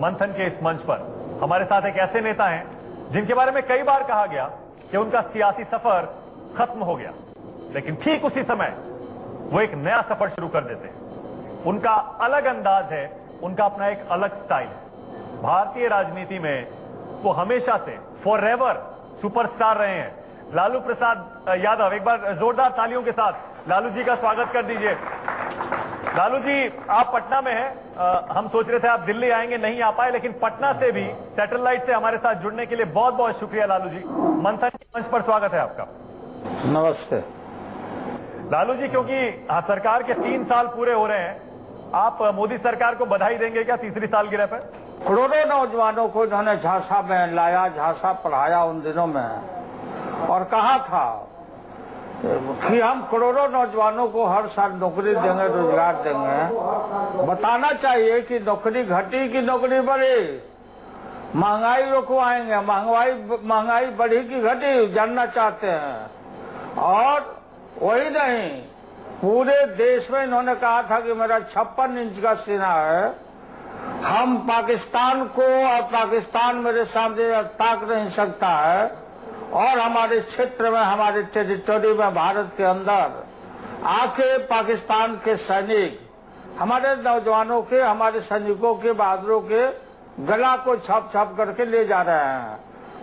मंथन के इस मंच पर हमारे साथ एक ऐसे नेता हैं जिनके बारे में कई बार कहा गया कि उनका सियासी सफर खत्म हो गया, लेकिन ठीक उसी समय वो एक नया सफर शुरू कर देते हैं। उनका अलग अंदाज है, उनका अपना एक अलग स्टाइल है। भारतीय राजनीति में वो हमेशा से फॉरएवर सुपरस्टार रहे हैं। लालू प्रसाद यादव, एक बार जोरदार तालियों के साथ लालू जी का स्वागत कर दीजिए। लालू जी, आप पटना में हैं। हम सोच रहे थे आप दिल्ली आएंगे, नहीं आ पाए, लेकिन पटना से भी सैटेलाइट से हमारे साथ जुड़ने के लिए बहुत बहुत शुक्रिया लालू जी। मंथन के मंच पर स्वागत है आपका। नमस्ते लालू जी, क्योंकि सरकार के 3 साल पूरे हो रहे हैं, आप मोदी सरकार को बधाई देंगे क्या तीसरी सालगिरह पर? करोड़ों नौजवानों को इन्होंने झांसा में लाया, झांसा पढ़ाया उन दिनों में, और कहा था कि हम करोड़ों नौजवानों को हर साल नौकरी देंगे, रोजगार देंगे। बताना चाहिए कि नौकरी घटी कि नौकरी बढ़ी, महंगाई रुकवाएंगे, महंगाई बढ़ी कि घटी, जानना चाहते हैं। और वही नहीं, पूरे देश में इन्होंने कहा था कि मेरा 56 इंच का सीना है, हम पाकिस्तान को, और पाकिस्तान मेरे सामने ताक नहीं सकता है, और हमारे क्षेत्र में, हमारे टेरिटोरी में, भारत के अंदर आके पाकिस्तान के सैनिक हमारे नौजवानों के, हमारे सैनिकों के, बहादुरों के गला को छाप छाप करके ले जा रहे हैं।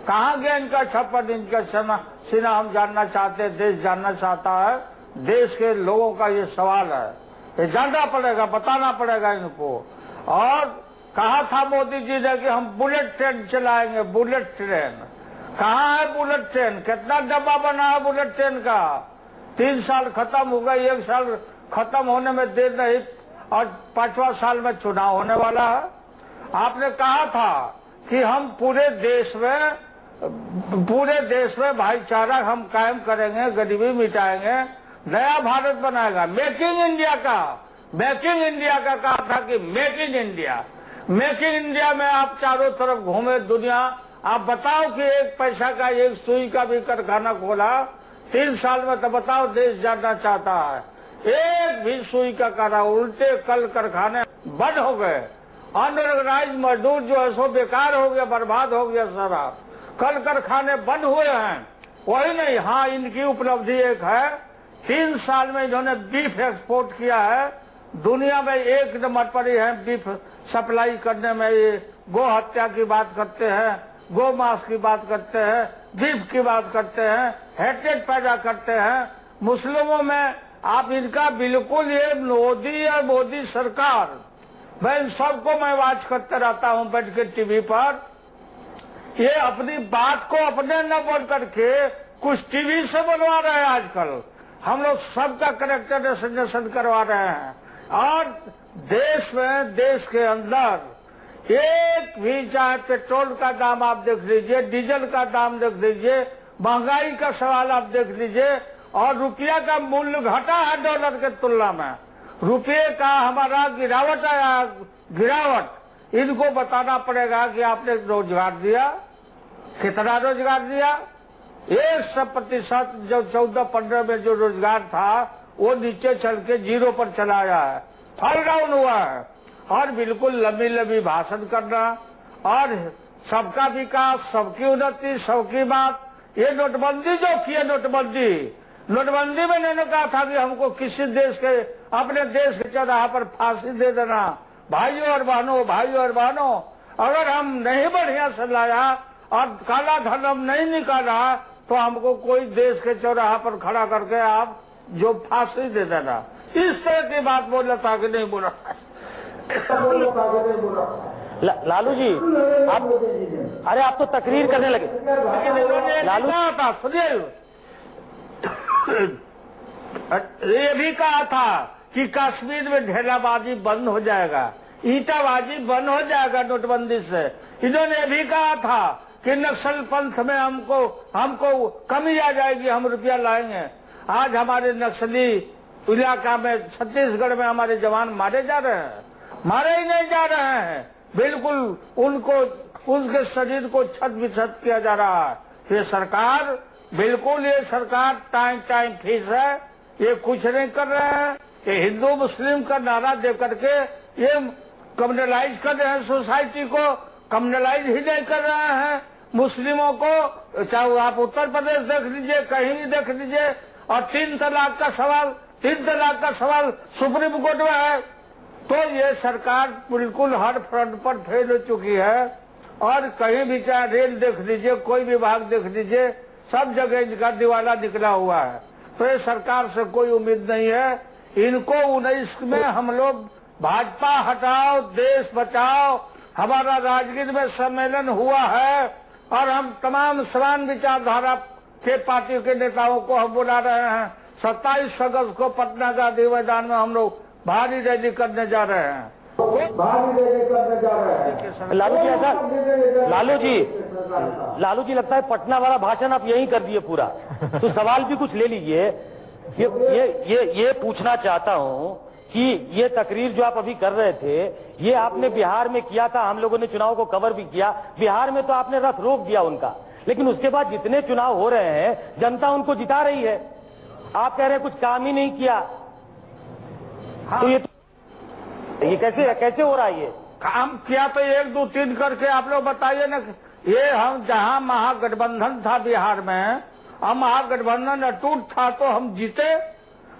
कहाँ गया इनका 56 इंच का सीना, हम जानना चाहते हैं, देश जानना चाहता है, देश के लोगों का ये सवाल है, ये जानना पड़ेगा, बताना पड़ेगा इनको। और कहा था मोदी जी ने कि हम बुलेट ट्रेन चलाएंगे, बुलेट ट्रेन। कहाँ है बुलेट ट्रेन? कितना डब्बा बना है बुलेट ट्रेन का? 3 साल खत्म हो गए, 1 साल खत्म होने में देर नहीं, और 5वां साल में चुनाव होने वाला है। आपने कहा था कि हम पूरे देश में भाईचारा हम कायम करेंगे, गरीबी मिटाएंगे, नया भारत बनाएगा, मेकिंग इंडिया का कहा था कि मेक इन इंडिया में आप चारों तरफ घूमे दुनिया, आप बताओ कि 1 पैसा का, 1 सुई का भी कारखाना खोला 3 साल में, तो बताओ देश जानना चाहता है। 1 भी सुई का कारखाना, उल्टे कल कारखाने बंद हो गए, अनऑर्गेनाइज मजदूर जो है सो बेकार हो गया, बर्बाद हो गया सारा, कल कारखाने बंद हुए हैं। वही नहीं, हाँ, इनकी उपलब्धि एक है, 3 साल में इन्होंने बीफ एक्सपोर्ट किया है, दुनिया में 1 नंबर पर ही है बीफ सप्लाई करने में। ये गो हत्या की बात करते हैं, गो मांस की बात करते हैं, बीफ की बात करते हैं, हेटेड पैदा करते हैं मुस्लिमों में। आप इनका बिल्कुल, ये मोदी और मोदी सरकार, मैं इन सबको मैं वाच करते रहता हूँ बैठ के टीवी पर। ये अपनी बात को अपने न बोल करके कुछ टीवी से बनवा रहे हैं आजकल। हम लोग सबका करेक्टराइजेशन करवा रहे हैं, और देश में, देश के अंदर एक भी, चाहे पेट्रोल का दाम आप देख लीजिए, डीजल का दाम देख लीजिए, महंगाई का सवाल आप देख लीजिए, और रुपया का मूल्य घटा है डॉलर के तुलना में, रुपये का हमारा गिरावट आया, गिरावट। इनको बताना पड़ेगा कि आपने रोजगार दिया, कितना रोजगार दिया। 100% जो 14-15 में जो रोजगार था वो नीचे चल के 0 पर चला आया है, फॉल डाउन हुआ है। और बिल्कुल लंबी लंबी भाषण करना, और सबका विकास, सबकी उन्नति, सबकी बात। ये नोटबंदी जो की है, नोटबंदी में इन्होंने कहा था कि हमको किसी देश के, अपने देश के चौराहा पर फांसी दे देना। भाइयों और बहनों, अगर हम नहीं बढ़िया से लाया और काला धन हम नहीं निकाला, तो हमको कोई देश के चौराहा पर खड़ा करके आप जो फांसी दे देना। इस तरह की बात बोला था कि नहीं बोला था? लालू जी, अरे आप तो तकरीर करने लगे। लालू था, सुनिए, ये भी कहा था कि कश्मीर में ढेलाबाजी बंद हो जाएगा, ईंटाबाजी बंद हो जाएगा नोटबंदी से। इन्होंने ये भी कहा था कि नक्सल पंथ में हमको कमी आ जाएगी, हम रुपया लाएंगे। आज हमारे नक्सली इलाका में, छत्तीसगढ़ में हमारे जवान मारे जा रहे हैं, मारे ही नहीं जा रहे हैं, बिल्कुल उनको, उसके शरीर को छत विछत किया जा रहा है। ये सरकार, बिल्कुल ये सरकार टाइम फीस है, ये कुछ नहीं कर रहे हैं। ये हिंदू मुस्लिम का नारा दे करके ये कम्युनलाइज कर रहे हैं, सोसाइटी को कम्युनलाइज ही नहीं कर रहे हैं मुस्लिमों को, चाहे आप उत्तर प्रदेश देख लीजिए, कहीं भी देख लीजिए। और 3 तलाक का सवाल सुप्रीम कोर्ट में है। तो ये सरकार बिल्कुल हर फ्रंट पर फेल हो चुकी है। और कहीं भी चाहे रेल देख लीजिए, कोई विभाग देख लीजिए, सब जगह इनका दिवाला निकला हुआ है। तो ये सरकार से कोई उम्मीद नहीं है। इनको 19 में हम लोग भाजपा हटाओ देश बचाओ, हमारा राजगीर में सम्मेलन हुआ है और हम तमाम समान विचारधारा के पार्टी के नेताओं को हम बुला रहे हैं। 27 अगस्त को पटना गांधी मैदान में हम लोग भारी रैली करने जा रहे हैं। लालू जी, ऐसा लालू जी लगता है पटना वाला भाषण आप यही कर दिए पूरा। तो सवाल भी कुछ ले लीजिए। ये पूछना चाहता हूं कि ये तकरीर जो आप अभी कर रहे थे, ये आपने बिहार में किया था, हम लोगों ने चुनाव को कवर भी किया। बिहार में तो आपने रथ रोक दिया उनका, लेकिन उसके बाद जितने चुनाव हो रहे हैं जनता उनको जिता रही है। आप कह रहे हैं कुछ काम ही नहीं किया। हाँ। तो ये कैसे हो रहा है? ये काम किया तो 1, 2, 3 करके आप लोग बताइए ना। ये हम जहां महागठबंधन था बिहार में, हम महागठबंधन अटूट था तो हम जीते।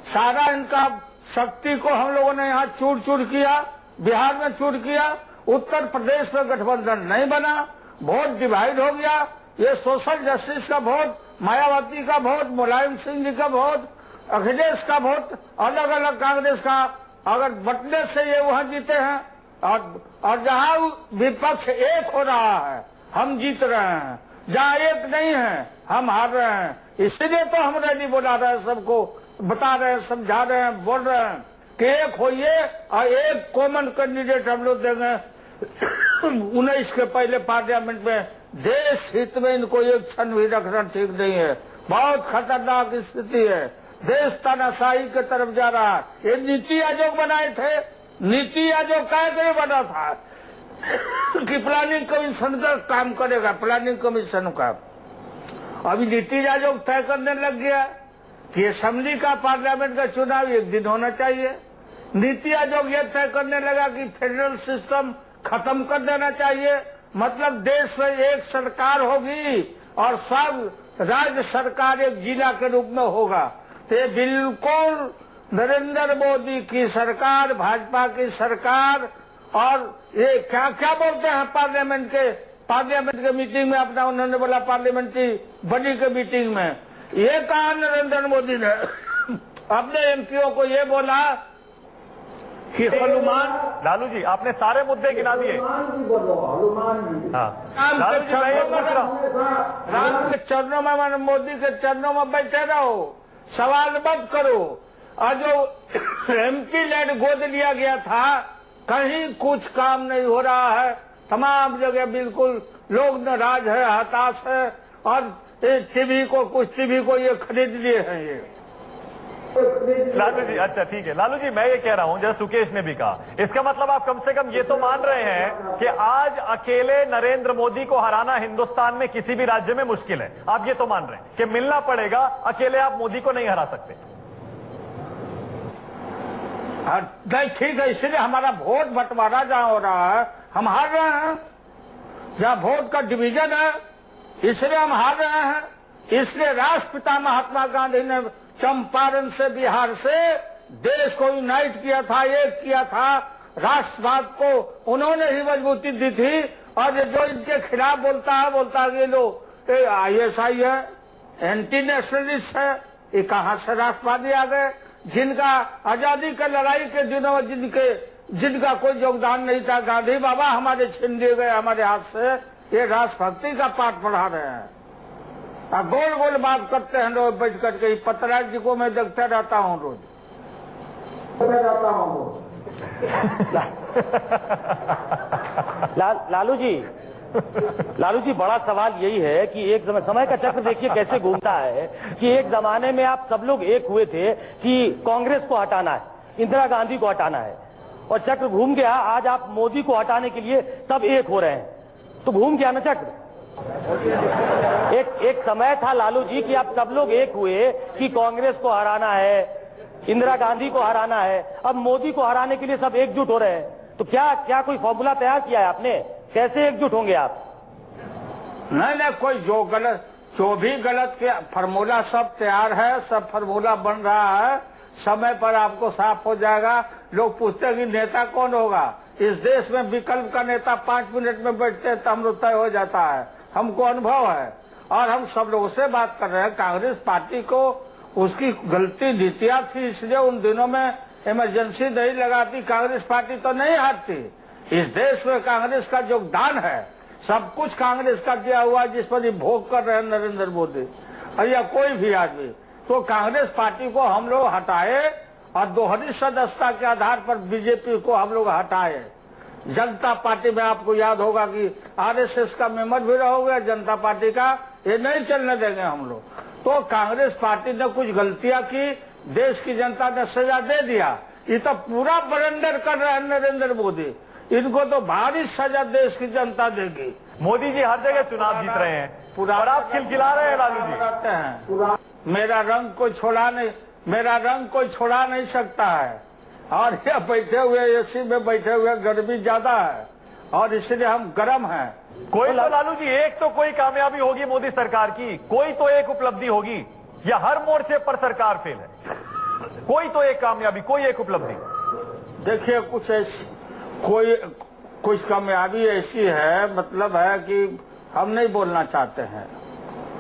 सारा इनका शक्ति को हम लोगों ने यहाँ चूर चूर किया, बिहार में चूर किया। उत्तर प्रदेश में गठबंधन नहीं बना, वोट डिवाइड हो गया। ये सोशल जस्टिस का वोट, मायावती का वोट, मुलायम सिंह जी का वोट, अखिलेश का वोट, अलग अलग कांग्रेस का, अगर बटने से ये वहां जीते हैं। और जहां विपक्ष एक हो रहा है हम जीत रहे हैं, जहां एक नहीं है हम हार रहे हैं। इसलिए तो हम रैली बुला रहे हैं, सबको बता रहे हैं, समझा रहे हैं, बोल रहे हैं कि एक होइए और एक कॉमन कैंडिडेट हम लोग देंगे 19 के पहले पार्लियामेंट में। देश हित में इनको एक क्षण भी रखना ठीक नहीं है। बहुत खतरनाक स्थिति है, देश तानाशाही की तरफ जा रहा है। ये नीति आयोग बनाए थे, नीति आयोग क्या करे बना था कि प्लानिंग कमीशन का काम करेगा, प्लानिंग कमीशन का। अभी नीति आयोग तय करने लग गया कि असेंबली का पार्लियामेंट का चुनाव एक दिन होना चाहिए। नीति आयोग ये तय करने लगा कि फेडरल सिस्टम खत्म कर देना चाहिए, मतलब देश में एक सरकार होगी और सब राज्य सरकार एक जिला के रूप में होगा। तो ये बिल्कुल नरेंद्र मोदी की सरकार, भाजपा की सरकार। और ये क्या क्या बोलते हैं पार्लियामेंट के मीटिंग में, अपना उन्होंने बोला पार्लियामेंट्री बॉडी के मीटिंग में। ये कहा नरेंद्र मोदी ने अपने एमपीओ को ये बोला कि हनुमान। लालू जी आपने सारे मुद्दे गिना दिए। राम के चरणों में, मोदी के चरणों में बैठे रहो, सवाल मत करो। और जो एमपी लैंड गोद लिया गया था, कहीं कुछ काम नहीं हो रहा है। तमाम जगह बिल्कुल लोग नाराज है, हताश है। और कुछ टीवी को ये खरीद लिए हैं ये। लालू जी अच्छा ठीक है। लालू जी मैं ये कह रहा हूं, जैसे सुकेश ने भी कहा, इसका मतलब आप कम से कम ये तो मान रहे हैं कि आज अकेले नरेंद्र मोदी को हराना हिंदुस्तान में किसी भी राज्य में मुश्किल है। आप ये तो मान रहे हैं कि मिलना पड़ेगा, अकेले आप मोदी को नहीं हरा सकते। नहीं ठीक है, इसलिए हमारा वोट बंटवारा जहां हो रहा है हम हार रहे हैं। जहां वोट का डिवीजन है इसलिए हम हार रहे हैं। इसलिए राष्ट्रपिता महात्मा गांधी ने चंपारण से, बिहार से देश को यूनाइट किया था, एक किया था। राष्ट्रवाद को उन्होंने ही मजबूती दी थी। और जो इनके खिलाफ बोलता है ये लोग ISI है, एंटी नेशनलिस्ट है, ये कहां से राष्ट्रवादी आ गए? जिनका आजादी के लड़ाई के दिनों में जिनका कोई योगदान नहीं था, गांधी बाबा हमारे छीन लिए गए हमारे हाथ से। ये राष्ट्रभक्ति का पाठ पढ़ा रहे हैं और गोल गोल बात करते हैं लोग बैठ करके। पत्रराज जी को मैं देखता रहता हूँ रोज। लालू जी बड़ा सवाल यही है कि एक समय का चक्र देखिए कैसे घूमता है कि एक जमाने में आप सब लोग एक हुए थे कि कांग्रेस को हटाना है, इंदिरा गांधी को हटाना है, और चक्र घूम गया। आज आप मोदी को हटाने के लिए सब एक हो रहे हैं, तो घूम गया ना चक्र। एक समय था लालू जी कि आप सब लोग एक हुए कि कांग्रेस को हराना है, इंदिरा गांधी को हराना है। अब मोदी को हराने के लिए सब एकजुट हो रहे हैं। तो क्या कोई फॉर्मूला तैयार किया है आपने? कैसे एकजुट होंगे आप? नहीं, कोई जो भी गलत के फार्मूला सब तैयार है, सब फार्मूला बन रहा है, समय पर आपको साफ हो जाएगा। लोग पूछते हैं कि नेता कौन होगा। इस देश में विकल्प का नेता 5 मिनट में बैठते हैं तो हम लोग तय हो जाता है, हमको अनुभव है और हम सब लोगों से बात कर रहे हैं। कांग्रेस पार्टी को उसकी गलती नीतियां थी, इसलिए उन दिनों में इमरजेंसी नहीं लगाती, कांग्रेस पार्टी तो नहीं हारती। इस देश में कांग्रेस का योगदान है, सब कुछ कांग्रेस का दिया हुआ, जिस पर भोग कर रहे हैं नरेंद्र मोदी और या कोई भी आदमी। तो कांग्रेस पार्टी को हम लोग हटाए और दोहरी सदस्यता के आधार पर बीजेपी को हम लोग हटाए। जनता पार्टी में आपको याद होगा कि आरएसएस का मेंबर भी रहोगे, जनता पार्टी का, ये नहीं चलने देंगे हम लोग। तो कांग्रेस पार्टी ने कुछ गलतियां की, देश की जनता ने सजा दे दिया। ये तो पूरा बरेंडर कर रहे हैं नरेंद्र मोदी, इनको तो भारी सजा देश की जनता देगी। मोदी जी हर जगह चुनाव जीत रहे हैं और आप खिलखिला रहे हैं लालू जी। मेरा रंग कोई छोड़ा नहीं सकता है और ये बैठे हुए एसी में बैठे हुए गर्मी ज्यादा है और इसलिए हम गर्म हैं। कोई तो लालू जी एक तो कोई कामयाबी होगी मोदी सरकार की, कोई तो एक उपलब्धि होगी, या हर मोर्चे पर सरकार फेल है? कोई तो एक कामयाबी, कोई एक उपलब्धि। देखिए कुछ ऐसी कुछ कामयाबी ऐसी है, मतलब है कि हम नहीं बोलना चाहते हैं।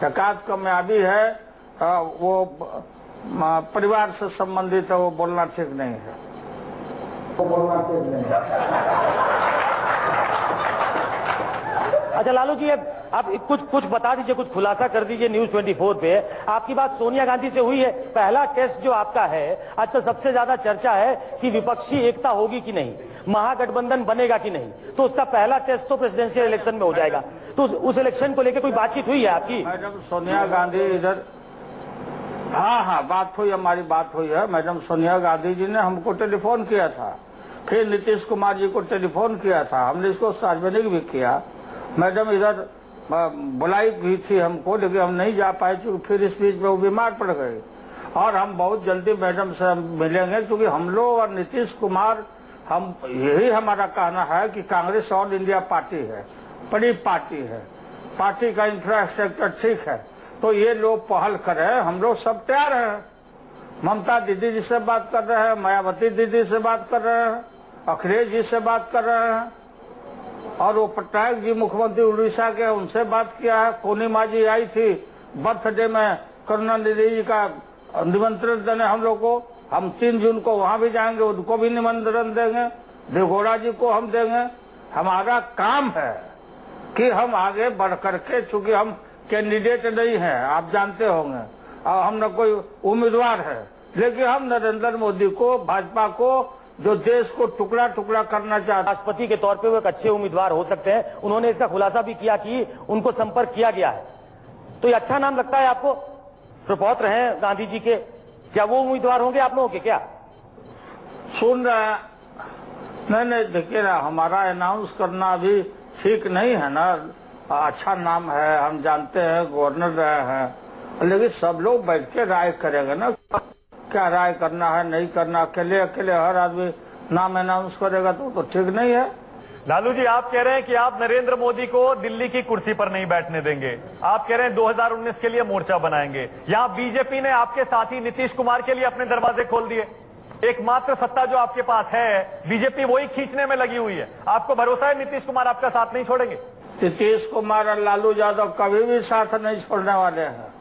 एकाध कामयाबी है वो परिवार से संबंधित है, वो बोलना ठीक नहीं है। अच्छा लालू जी, आप कुछ बता दीजिए, कुछ खुलासा कर दीजिए न्यूज 24 पे। आपकी बात सोनिया गांधी से हुई है? पहला टेस्ट जो आपका है, आजकल सबसे ज्यादा चर्चा है कि विपक्षी एकता होगी कि नहीं, महागठबंधन बनेगा कि नहीं, तो उसका पहला टेस्ट तो प्रेसिडेंशियल इलेक्शन में हो जाएगा। तो उस इलेक्शन को लेकर कोई बातचीत हुई है आपकी? मैडम सोनिया गांधी इधर, हाँ बात हुई, हमारी बात हुई है। मैडम सोनिया गांधी जी ने हमको टेलीफोन किया था, फिर नीतीश कुमार जी को टेलीफोन किया था, हमने इसको सार्वजनिक भी किया। मैडम इधर बुलाई भी थी हमको, लेकिन हम नहीं जा पाए क्योंकि फिर इस बीच में वो बीमार पड़ गए। और हम बहुत जल्दी मैडम से मिलेंगे क्योंकि हम लोग और नीतीश कुमार, हम यही हमारा कहना है कि कांग्रेस ऑल इंडिया पार्टी है, बड़ी पार्टी है, पार्टी का इंफ्रास्ट्रक्चर ठीक है, तो ये लोग पहल करें, हम लोग सब तैयार हैं। ममता दीदी जी से बात कर रहे हैं, मायावती दीदी से बात कर रहे हैं, अखिलेश जी से बात कर रहे हैं, और वो पटनायक जी मुख्यमंत्री उड़ीसा के, उनसे बात किया है। पूर्णिमा जी आई थी बर्थडे में, करुणानिधि जी का निमंत्रण देने हम लोग को, हम 3 जून को वहां भी जाएंगे, उनको भी निमंत्रण देंगे, देवगौड़ा जी को हम देंगे। हमारा काम है कि हम आगे बढ़ करके, चूंकि हम कैंडिडेट नहीं है, आप जानते होंगे, और हम न कोई उम्मीदवार है, लेकिन हम नरेंद्र मोदी को, भाजपा को, जो देश को टुकड़ा टुकड़ा करना चाहते, राष्ट्रपति के तौर पे वो एक अच्छे उम्मीदवार हो सकते हैं। उन्होंने इसका खुलासा भी किया कि उनको संपर्क किया गया है। तो ये अच्छा नाम लगता है आपको? प्रपौत्र हैं गांधी जी के, क्या वो उम्मीदवार होंगे आप लोगों के? क्या सुन रहे हैं? नहीं देखिए ना, हमारा अनाउंस करना अभी ठीक नहीं है ना। अच्छा नाम है, हम जानते हैं, गवर्नर रहे हैं, लेकिन सब लोग बैठ के राय करेंगे ना, क्या राय करना है नहीं करना। अकेले हर आदमी नाम अनाउंस करेगा तो ठीक नहीं है। लालू जी, आप कह रहे हैं कि आप नरेंद्र मोदी को दिल्ली की कुर्सी पर नहीं बैठने देंगे, आप कह रहे हैं 2019 के लिए मोर्चा बनाएंगे। यहां बीजेपी ने आपके साथी नीतीश कुमार के लिए अपने दरवाजे खोल दिए। एकमात्र सत्ता जो आपके पास है, बीजेपी वही खींचने में लगी हुई है। आपको भरोसा है नीतीश कुमार आपका साथ नहीं छोड़ेंगे? नीतीश कुमार और लालू यादव कभी भी साथ नहीं छोड़ने वाले हैं।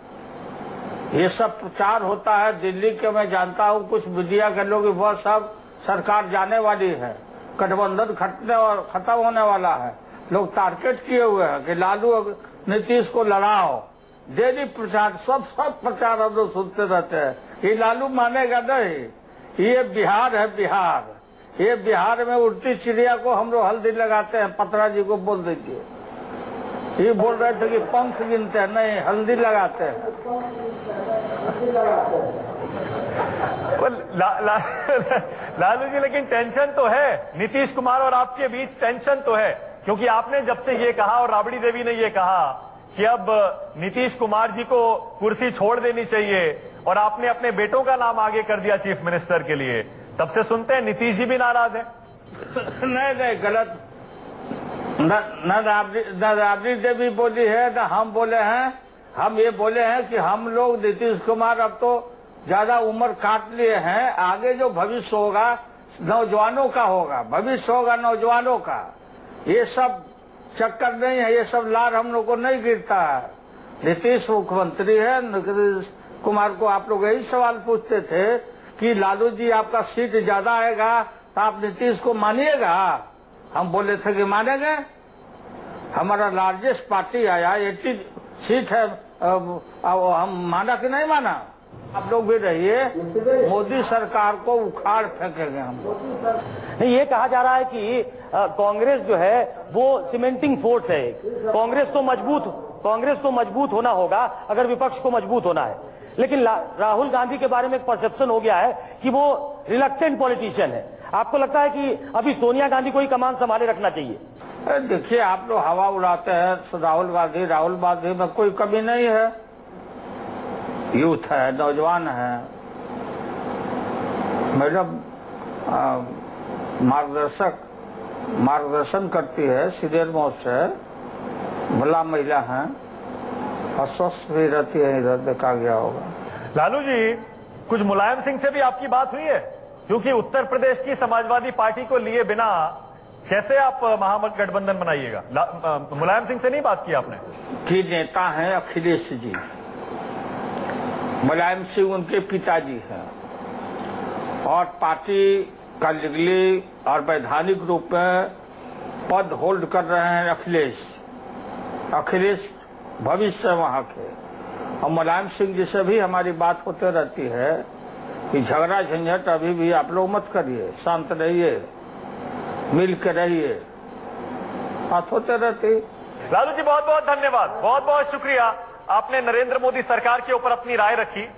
ये सब प्रचार होता है दिल्ली के, मैं जानता हूँ कुछ मीडिया के लोग, बहुत सब सरकार जाने वाली है, गठबंधन खत्म होने वाला है, लोग टारगेट किए हुए हैं कि लालू नीतीश को लड़ाओ। डेली प्रचार, सब प्रचार हम लोग सुनते रहते हैं। ये लालू मानेगा नहीं। ये बिहार है, बिहार, ये बिहार में उड़ती चिड़िया को हम लोग हल्दी लगाते हैं। पत्रा जी को बोल दीजिए, ये बोल रहे थे कि पंख गिनते हैं, नहीं, हल्दी लगाते हैं। लालू जी, लेकिन टेंशन तो है, नीतीश कुमार और आपके बीच टेंशन तो है, क्योंकि आपने जब से ये कहा और राबड़ी देवी ने ये कहा कि अब नीतीश कुमार जी को कुर्सी छोड़ देनी चाहिए और आपने अपने बेटों का नाम आगे कर दिया चीफ मिनिस्टर के लिए, तब से सुनते हैं नीतीश जी भी नाराज हैं, नहीं गलत न राबड़ी देवी बोली है न हम बोले हैं। हम ये बोले हैं कि हम लोग नीतीश कुमार अब तो ज्यादा उम्र काट लिए हैं, आगे जो भविष्य होगा नौजवानों का होगा, भविष्य होगा नौजवानों का। ये सब चक्कर नहीं है, ये सब लार हम लोग को नहीं गिरता है। नीतीश मुख्यमंत्री है, नीतीश कुमार को आप लोग यही सवाल पूछते थे कि लालू जी आपका सीट ज्यादा आएगा तो आप नीतीश को मानिएगा। हम बोले थे कि मानेंगे। हमारा लार्जेस्ट पार्टी आया, 80 सीट है, हम माना कि नहीं माना। आप लोग भी रहिए, मोदी सरकार को उखाड़ फेंकेंगे हम लोग। नहीं, ये कहा जा रहा है कि कांग्रेस जो है वो सीमेंटिंग फोर्स है। कांग्रेस को मजबूत होना होगा अगर विपक्ष को मजबूत होना है। लेकिन राहुल गांधी के बारे में एक परसेप्शन हो गया है कि वो रिलक्टेंट पॉलिटिशियन है। आपको लगता है कि अभी सोनिया गांधी को ही कमान संभाले रखना चाहिए? देखिए, आप लोग हवा उड़ाते हैं राहुल गांधी में कोई कमी नहीं है। यूथ है, नौजवान है। मैडम मार्गदर्शन करती है, सीनियर मोस्ट है, भला महिला है और स्वस्थ भी रहती है। इधर देखा गया होगा। लालू जी, कुछ मुलायम सिंह से भी आपकी बात हुई है? क्योंकि उत्तर प्रदेश की समाजवादी पार्टी को लिए बिना कैसे आप महागठबंधन बनाइएगा? मुलायम सिंह से नहीं बात की आपने? कि नेता हैं अखिलेश जी, मुलायम सिंह उनके पिताजी हैं और पार्टी का लीगली और वैधानिक रूप में पद होल्ड कर रहे हैं अखिलेश भविष्य वहां के। और मुलायम सिंह जी से भी हमारी बात होते रहती है कि झगड़ा झंझट अभी भी आप लोग मत करिए, शांत रहिए, मिल के रहिए, बात होते रहती। लालू जी, बहुत बहुत धन्यवाद, बहुत बहुत शुक्रिया। आपने नरेंद्र मोदी सरकार के ऊपर अपनी राय रखी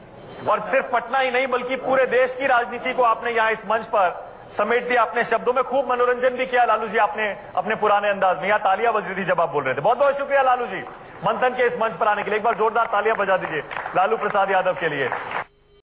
और सिर्फ पटना ही नहीं बल्कि पूरे देश की राजनीति को आपने यहाँ इस मंच पर समेट दिया। अपने शब्दों में खूब मनोरंजन भी किया लालू जी आपने अपने पुराने अंदाज में। यहाँ तालियां बज रही थी जब आप बोल रहे थे। बहुत बहुत शुक्रिया लालू जी, मंथन के इस मंच पर आने के लिए। एक बार जोरदार तालियां बजा दीजिए लालू प्रसाद यादव के लिए।